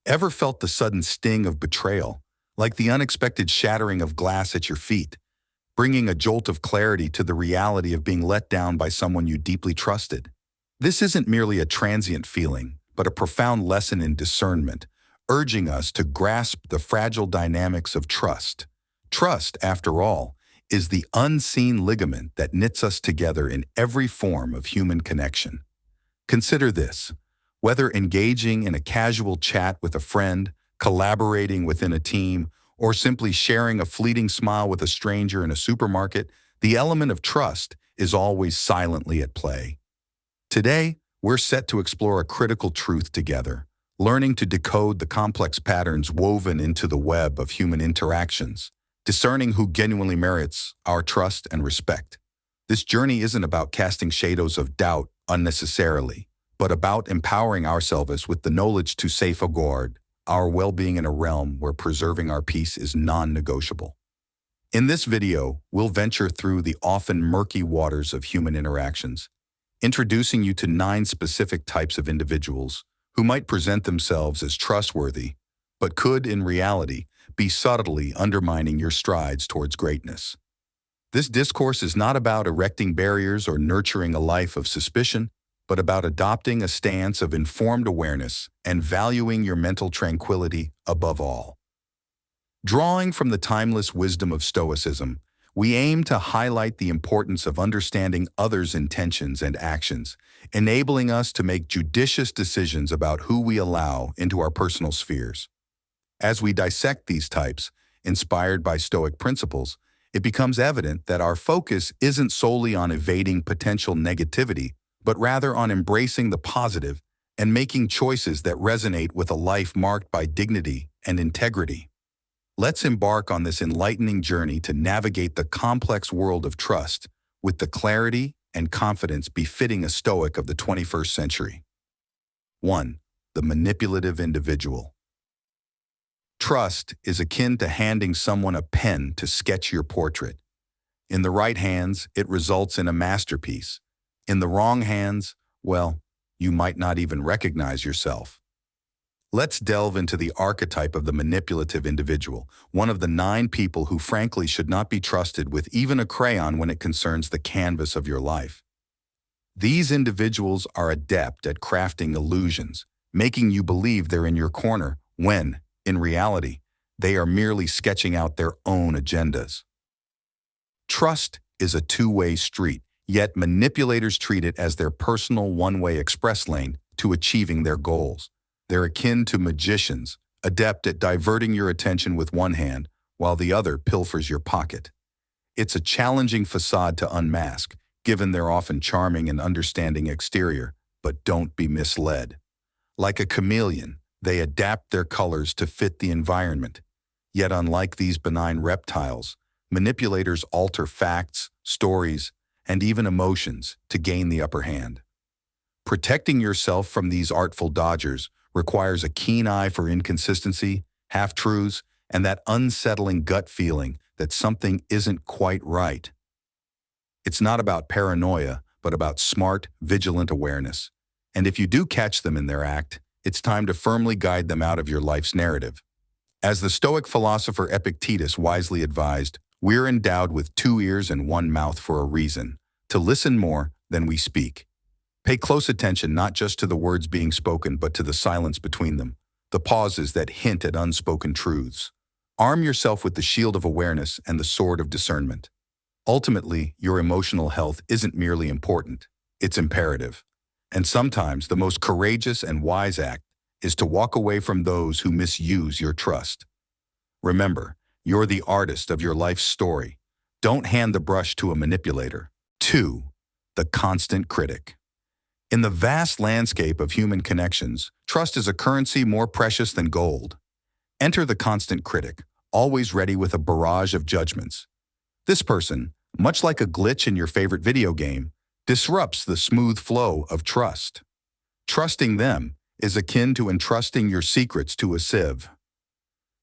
Ever felt the sudden sting of betrayal, like the unexpected shattering of glass at your feet, bringing a jolt of clarity to the reality of being let down by someone you deeply trusted? This isn't merely a transient feeling, but a profound lesson in discernment, urging us to grasp the fragile dynamics of trust. Trust, after all, is the unseen ligament that knits us together in every form of human connection. Consider this: whether engaging in a casual chat with a friend, collaborating within a team, or simply sharing a fleeting smile with a stranger in a supermarket, the element of trust is always silently at play. Today, we're set to explore a critical truth together, learning to decode the complex patterns woven into the web of human interactions, discerning who genuinely merits our trust and respect. This journey isn't about casting shadows of doubt unnecessarily, but about empowering ourselves with the knowledge to safeguard our well-being in a realm where preserving our peace is non-negotiable. In this video, we'll venture through the often murky waters of human interactions, introducing you to 9 specific types of individuals who might present themselves as trustworthy, but could, in reality, be subtly undermining your strides towards greatness. This discourse is not about erecting barriers or nurturing a life of suspicion, but about adopting a stance of informed awareness and valuing your mental tranquility above all. Drawing from the timeless wisdom of Stoicism, we aim to highlight the importance of understanding others' intentions and actions, enabling us to make judicious decisions about who we allow into our personal spheres. As we dissect these types, inspired by Stoic principles, it becomes evident that our focus isn't solely on evading potential negativity, but rather on embracing the positive and making choices that resonate with a life marked by dignity and integrity. Let's embark on this enlightening journey to navigate the complex world of trust with the clarity and confidence befitting a Stoic of the 21st century. 1. The manipulative individual. Trust is akin to handing someone a pen to sketch your portrait. In the right hands, it results in a masterpiece. In the wrong hands, well, you might not even recognize yourself. Let's delve into the archetype of the manipulative individual, one of the 9 people who frankly should not be trusted with even a crayon when it concerns the canvas of your life. These individuals are adept at crafting illusions, making you believe they're in your corner when, in reality, they are merely sketching out their own agendas. Trust is a two-way street, yet manipulators treat it as their personal one-way express lane to achieving their goals. They're akin to magicians, adept at diverting your attention with one hand while the other pilfers your pocket. It's a challenging facade to unmask, given their often charming and understanding exterior, but don't be misled. Like a chameleon, they adapt their colors to fit the environment. Yet unlike these benign reptiles, manipulators alter facts, stories, and even emotions to gain the upper hand. Protecting yourself from these artful dodgers requires a keen eye for inconsistency, half-truths, and that unsettling gut feeling that something isn't quite right. It's not about paranoia, but about smart, vigilant awareness. And if you do catch them in their act, it's time to firmly guide them out of your life's narrative. As the Stoic philosopher Epictetus wisely advised, we're endowed with 2 ears and 1 mouth for a reason, to listen more than we speak. Pay close attention not just to the words being spoken, but to the silence between them, the pauses that hint at unspoken truths. Arm yourself with the shield of awareness and the sword of discernment. Ultimately, your emotional health isn't merely important, it's imperative. And sometimes the most courageous and wise act is to walk away from those who misuse your trust. Remember, you're the artist of your life's story. Don't hand the brush to a manipulator. 2. The constant critic. In the vast landscape of human connections, trust is a currency more precious than gold. Enter the constant critic, always ready with a barrage of judgments. This person, much like a glitch in your favorite video game, disrupts the smooth flow of trust. Trusting them is akin to entrusting your secrets to a sieve.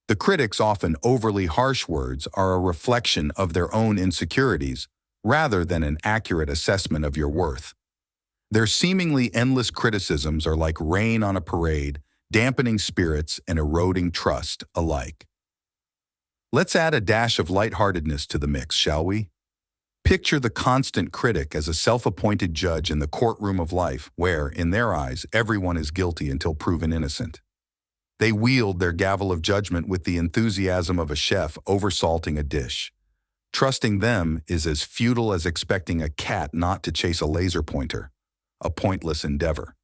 The critic's often overly harsh words are a reflection of their own insecurities rather than an accurate assessment of your worth. Their seemingly endless criticisms are like rain on a parade, dampening spirits and eroding trust alike. Let's add a dash of lightheartedness to the mix, shall we? Picture the constant critic as a self-appointed judge in the courtroom of life where, in their eyes, everyone is guilty until proven innocent. They wield their gavel of judgment with the enthusiasm of a chef oversalting a dish. Trusting them is as futile as expecting a cat not to chase a laser pointer, a pointless endeavor.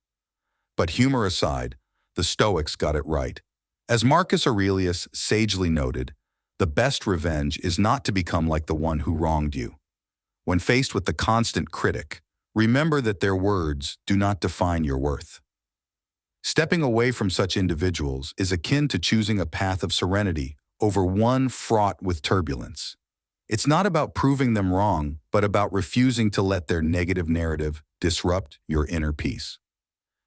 But humor aside, the Stoics got it right. As Marcus Aurelius sagely noted, the best revenge is not to become like the one who wronged you. When faced with the constant critic, remember that their words do not define your worth. Stepping away from such individuals is akin to choosing a path of serenity over one fraught with turbulence. It's not about proving them wrong, but about refusing to let their negative narrative disrupt your inner peace.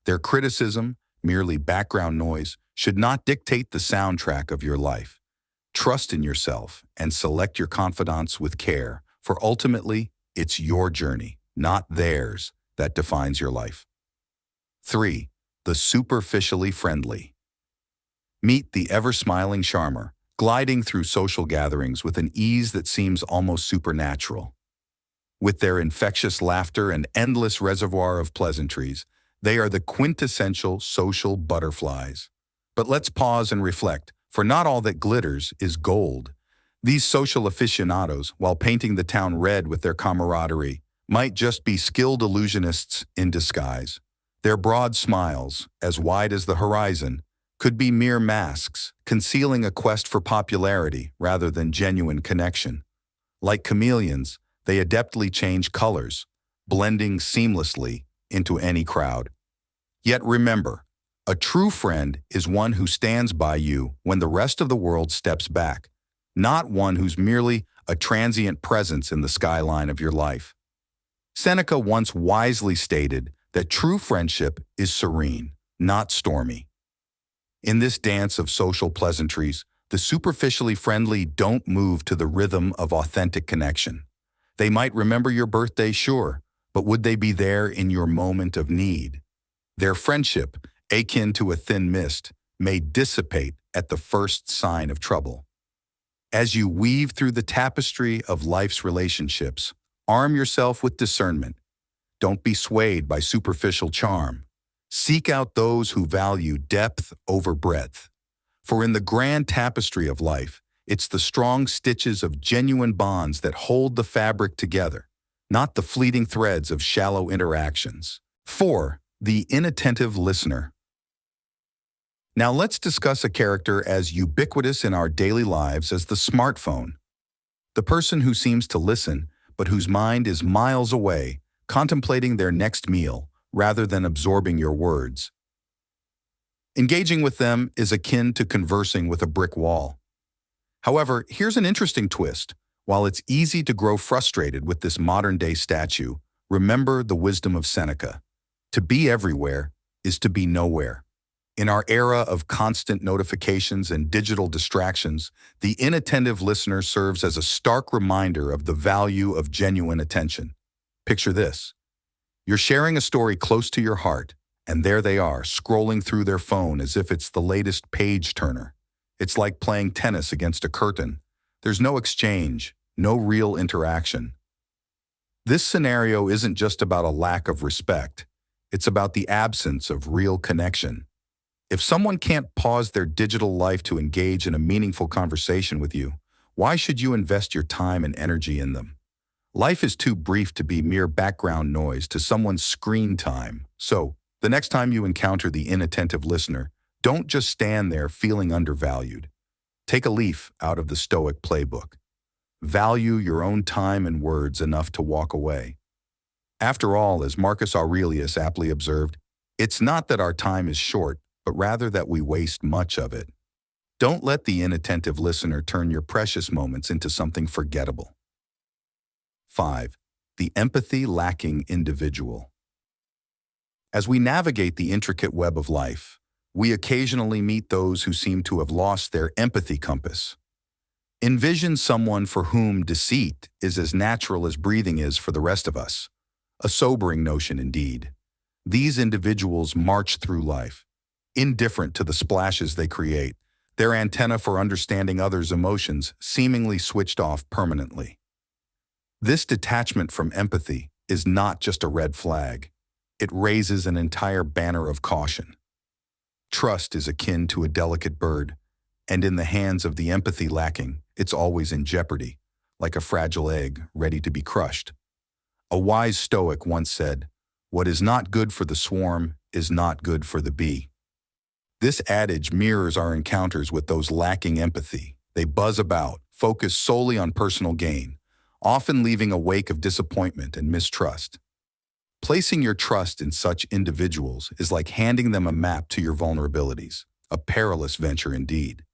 Their criticism, merely background noise, should not dictate the soundtrack of your life. Trust in yourself and select your confidants with care, for ultimately, it's your journey, not theirs, that defines your life. 3. The superficially friendly. Meet the ever-smiling charmer, gliding through social gatherings with an ease that seems almost supernatural. With their infectious laughter and endless reservoir of pleasantries, they are the quintessential social butterflies. But let's pause and reflect, for not all that glitters is gold. These social aficionados, while painting the town red with their camaraderie, might just be skilled illusionists in disguise. Their broad smiles, as wide as the horizon, could be mere masks, concealing a quest for popularity rather than genuine connection. Like chameleons, they adeptly change colors, blending seamlessly into any crowd. Yet remember, a true friend is one who stands by you when the rest of the world steps back, not one who's merely a transient presence in the skyline of your life. Seneca once wisely stated that true friendship is serene, not stormy. In this dance of social pleasantries, the superficially friendly don't move to the rhythm of authentic connection. They might remember your birthday, sure, but would they be there in your moment of need? Their friendship, akin to a thin mist, may dissipate at the first sign of trouble. As you weave through the tapestry of life's relationships, arm yourself with discernment. Don't be swayed by superficial charm. Seek out those who value depth over breadth. For in the grand tapestry of life, it's the strong stitches of genuine bonds that hold the fabric together, not the fleeting threads of shallow interactions. 4. The inattentive listener. Now let's discuss a character as ubiquitous in our daily lives as the smartphone. The person who seems to listen, but whose mind is miles away, contemplating their next meal, rather than absorbing your words. Engaging with them is akin to conversing with a brick wall. However, here's an interesting twist. While it's easy to grow frustrated with this modern-day statue, remember the wisdom of Seneca. To be everywhere is to be nowhere. In our era of constant notifications and digital distractions, the inattentive listener serves as a stark reminder of the value of genuine attention. Picture this. You're sharing a story close to your heart, and there they are, scrolling through their phone as if it's the latest page-turner. It's like playing tennis against a curtain. There's no exchange, no real interaction. This scenario isn't just about a lack of respect. It's about the absence of real connection. If someone can't pause their digital life to engage in a meaningful conversation with you, why should you invest your time and energy in them? Life is too brief to be mere background noise to someone's screen time. So, the next time you encounter the inattentive listener, don't just stand there feeling undervalued. Take a leaf out of the Stoic playbook. Value your own time and words enough to walk away. After all, as Marcus Aurelius aptly observed, it's not that our time is short, but rather that we waste much of it. Don't let the inattentive listener turn your precious moments into something forgettable. 5. The empathy-lacking individual. As we navigate the intricate web of life, we occasionally meet those who seem to have lost their empathy compass. Envision someone for whom deceit is as natural as breathing is for the rest of us. A sobering notion indeed. These individuals march through life, indifferent to the splashes they create, their antenna for understanding others' emotions seemingly switched off permanently. This detachment from empathy is not just a red flag. It raises an entire banner of caution. Trust is akin to a delicate bird, and in the hands of the empathy lacking, it's always in jeopardy, like a fragile egg ready to be crushed. A wise Stoic once said, "What is not good for the swarm is not good for the bee." This adage mirrors our encounters with those lacking empathy. They buzz about, focus solely on personal gain, often leaving a wake of disappointment and mistrust. Placing your trust in such individuals is like handing them a map to your vulnerabilities, a perilous venture indeed.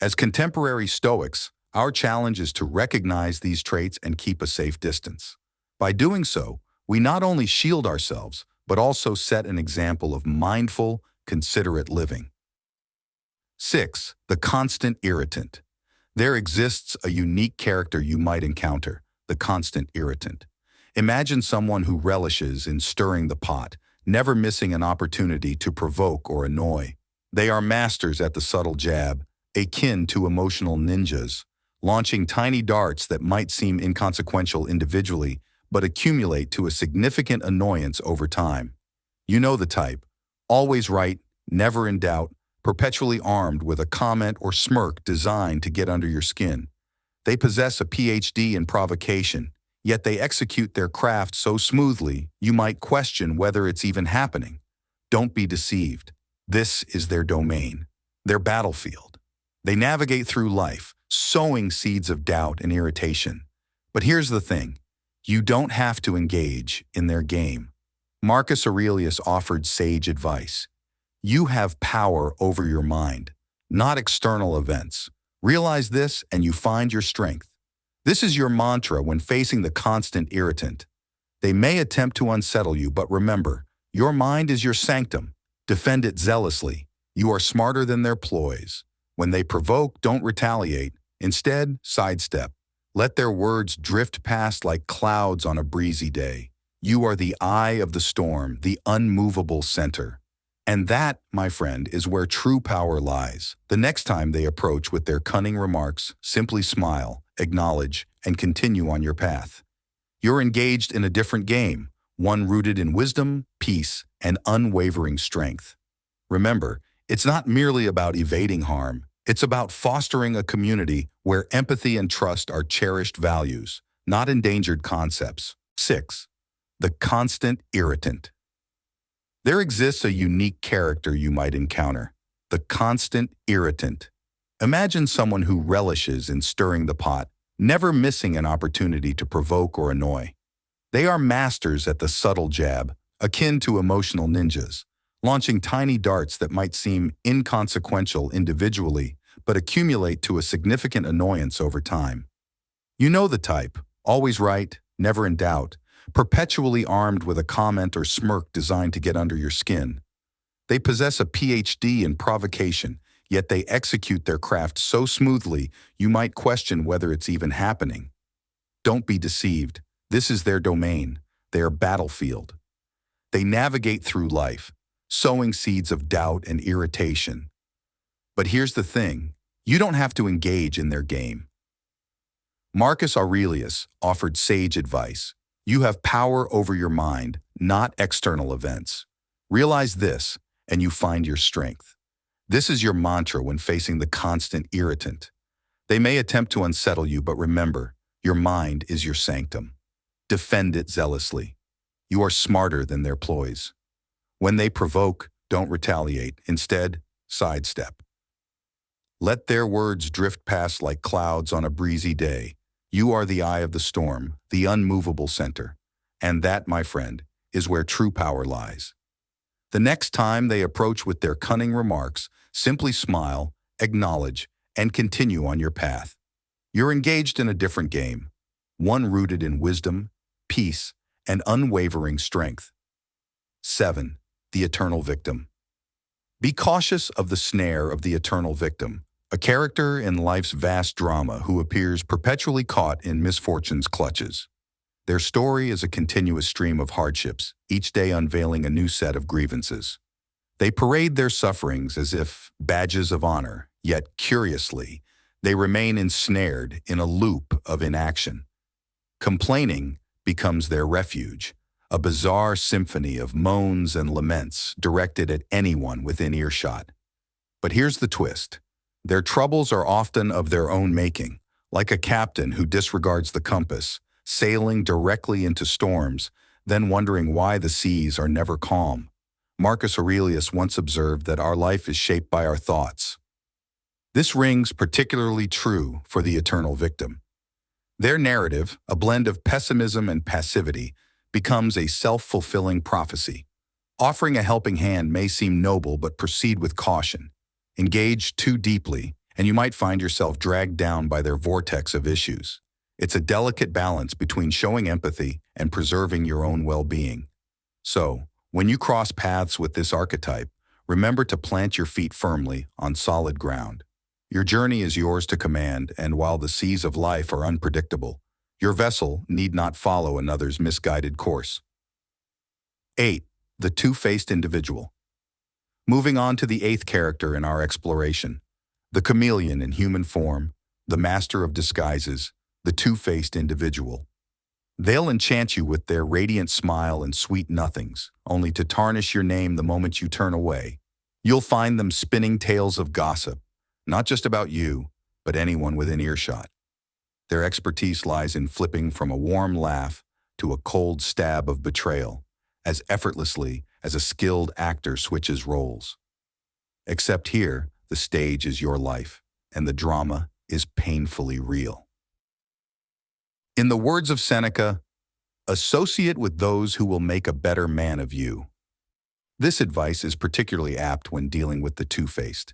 As contemporary Stoics, our challenge is to recognize these traits and keep a safe distance. By doing so, we not only shield ourselves, but also set an example of mindful, considerate living. 6. The constant irritant. There exists a unique character you might encounter, the constant irritant. Imagine someone who relishes in stirring the pot, never missing an opportunity to provoke or annoy. They are masters at the subtle jab, akin to emotional ninjas, launching tiny darts that might seem inconsequential individually, but accumulate to a significant annoyance over time. You know the type, always right, never in doubt, perpetually armed with a comment or smirk designed to get under your skin. They possess a PhD in provocation, yet they execute their craft so smoothly you might question whether it's even happening. Don't be deceived. This is their domain, their battlefield. They navigate through life, sowing seeds of doubt and irritation. But here's the thing. You don't have to engage in their game. Marcus Aurelius offered sage advice. You have power over your mind, not external events. Realize this and you find your strength. This is your mantra when facing the constant irritant. They may attempt to unsettle you, but remember, your mind is your sanctum. Defend it zealously. You are smarter than their ploys. When they provoke, don't retaliate. Instead, sidestep. Let their words drift past like clouds on a breezy day. You are the eye of the storm, the unmovable center. And that, my friend, is where true power lies. The next time they approach with their cunning remarks, simply smile, acknowledge, and continue on your path. You're engaged in a different game, one rooted in wisdom, peace, and unwavering strength. Remember, it's not merely about evading harm. It's about fostering a community where empathy and trust are cherished values, not endangered concepts. 6. The constant irritant. There exists a unique character you might encounter, the constant irritant. Imagine someone who relishes in stirring the pot, never missing an opportunity to provoke or annoy. They are masters at the subtle jab, akin to emotional ninjas, launching tiny darts that might seem inconsequential individually, but accumulate to a significant annoyance over time. You know the type, always right, never in doubt, perpetually armed with a comment or smirk designed to get under your skin. They possess a PhD in provocation, yet they execute their craft so smoothly you might question whether it's even happening. Don't be deceived. This is their domain, their battlefield. They navigate through life, sowing seeds of doubt and irritation. But here's the thing, you don't have to engage in their game. Marcus Aurelius offered sage advice. You have power over your mind, not external events. Realize this, and you find your strength. This is your mantra when facing the constant irritant. They may attempt to unsettle you, but remember, your mind is your sanctum. Defend it zealously. You are smarter than their ploys. When they provoke, don't retaliate. Instead, sidestep. Let their words drift past like clouds on a breezy day. You are the eye of the storm, the unmovable center. And that, my friend, is where true power lies. The next time they approach with their cunning remarks, simply smile, acknowledge, and continue on your path. You're engaged in a different game, one rooted in wisdom, peace, and unwavering strength. 7. The eternal victim. Be cautious of the snare of the eternal victim, a character in life's vast drama who appears perpetually caught in misfortune's clutches. Their story is a continuous stream of hardships, each day unveiling a new set of grievances. They parade their sufferings as if badges of honor, yet curiously, they remain ensnared in a loop of inaction. Complaining becomes their refuge, a bizarre symphony of moans and laments directed at anyone within earshot. But here's the twist. Their troubles are often of their own making, like a captain who disregards the compass, sailing directly into storms, then wondering why the seas are never calm. Marcus Aurelius once observed that our life is shaped by our thoughts. This rings particularly true for the eternal victim. Their narrative, a blend of pessimism and passivity, becomes a self-fulfilling prophecy. Offering a helping hand may seem noble, but proceed with caution. Engage too deeply, and you might find yourself dragged down by their vortex of issues. It's a delicate balance between showing empathy and preserving your own well-being. So, when you cross paths with this archetype, remember to plant your feet firmly on solid ground. Your journey is yours to command, and while the seas of life are unpredictable, your vessel need not follow another's misguided course. 8. The two-faced individual. Moving on to the 8th character in our exploration, the chameleon in human form, the master of disguises, the two-faced individual. They'll enchant you with their radiant smile and sweet nothings, only to tarnish your name the moment you turn away. You'll find them spinning tales of gossip, not just about you, but anyone within earshot. Their expertise lies in flipping from a warm laugh to a cold stab of betrayal, as effortlessly as a skilled actor switches roles. Except here, the stage is your life, and the drama is painfully real. In the words of Seneca, associate with those who will make a better man of you. This advice is particularly apt when dealing with the two-faced.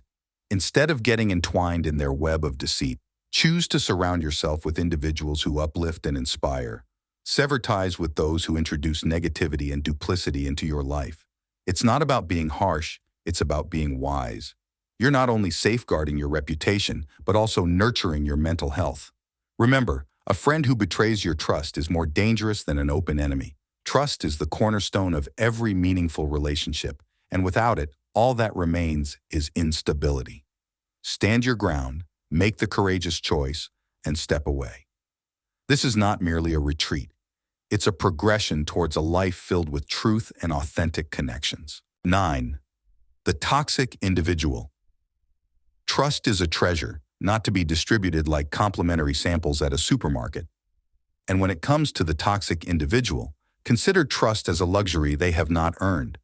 Instead of getting entwined in their web of deceit, choose to surround yourself with individuals who uplift and inspire. Sever ties with those who introduce negativity and duplicity into your life. It's not about being harsh, it's about being wise. You're not only safeguarding your reputation, but also nurturing your mental health. Remember, a friend who betrays your trust is more dangerous than an open enemy. Trust is the cornerstone of every meaningful relationship, and without it, all that remains is instability. Stand your ground, make the courageous choice, and step away. This is not merely a retreat. It's a progression towards a life filled with truth and authentic connections. 9. The toxic individual. Trust is a treasure, not to be distributed like complimentary samples at a supermarket. And when it comes to the toxic individual, consider trust as a luxury they have not earned.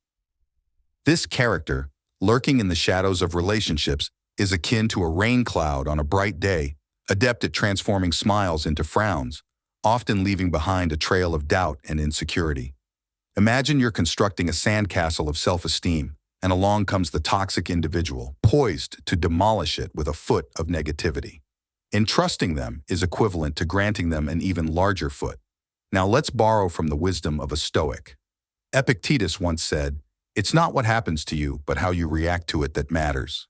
This character, lurking in the shadows of relationships, is akin to a rain cloud on a bright day, adept at transforming smiles into frowns, often leaving behind a trail of doubt and insecurity. Imagine you're constructing a sandcastle of self-esteem, and along comes the toxic individual, poised to demolish it with a foot of negativity. Entrusting them is equivalent to granting them an even larger foot. Now let's borrow from the wisdom of a Stoic. Epictetus once said, "It's not what happens to you, but how you react to it that matters."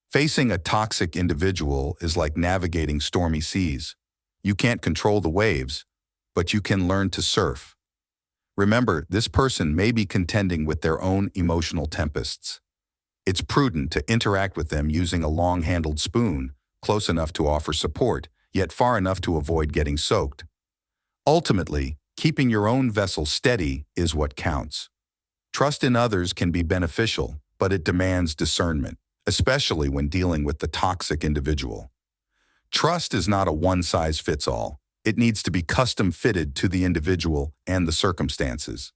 Facing a toxic individual is like navigating stormy seas. You can't control the waves, but you can learn to surf. Remember, this person may be contending with their own emotional tempests. It's prudent to interact with them using a long-handled spoon, close enough to offer support, yet far enough to avoid getting soaked. Ultimately, keeping your own vessel steady is what counts. Trust in others can be beneficial, but it demands discernment, especially when dealing with the toxic individual. Trust is not a one-size-fits-all. It needs to be custom-fitted to the individual and the circumstances.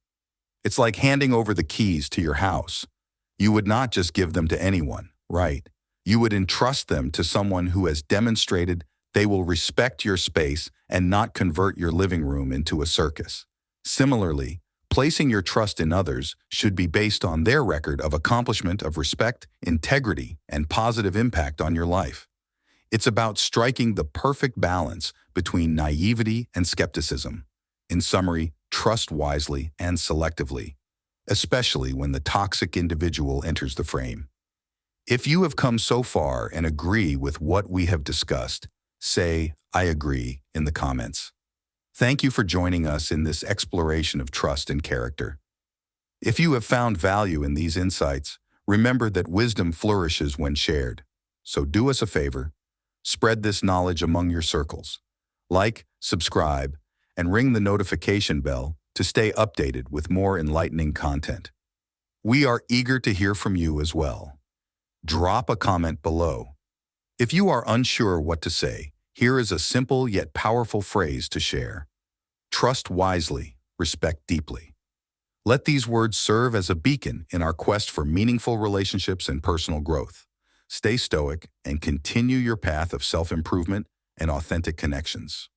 It's like handing over the keys to your house. You would not just give them to anyone, right? You would entrust them to someone who has demonstrated they will respect your space and not convert your living room into a circus. Similarly, placing your trust in others should be based on their record of accomplishment of respect, integrity, and positive impact on your life. It's about striking the perfect balance between naivety and skepticism. In summary, trust wisely and selectively, especially when the toxic individual enters the frame. If you have come so far and agree with what we have discussed, say, "I agree" in the comments. Thank you for joining us in this exploration of trust and character. If you have found value in these insights, Remember that wisdom flourishes when shared. So do us a favor, spread this knowledge among your circles. Like, subscribe, and ring the notification bell to stay updated with more enlightening content. We are eager to hear from you as well. Drop a comment below. If you are unsure what to say, here is a simple yet powerful phrase to share. Trust wisely, respect deeply. Let these words serve as a beacon in our quest for meaningful relationships and personal growth. Stay stoic and continue your path of self-improvement and authentic connections.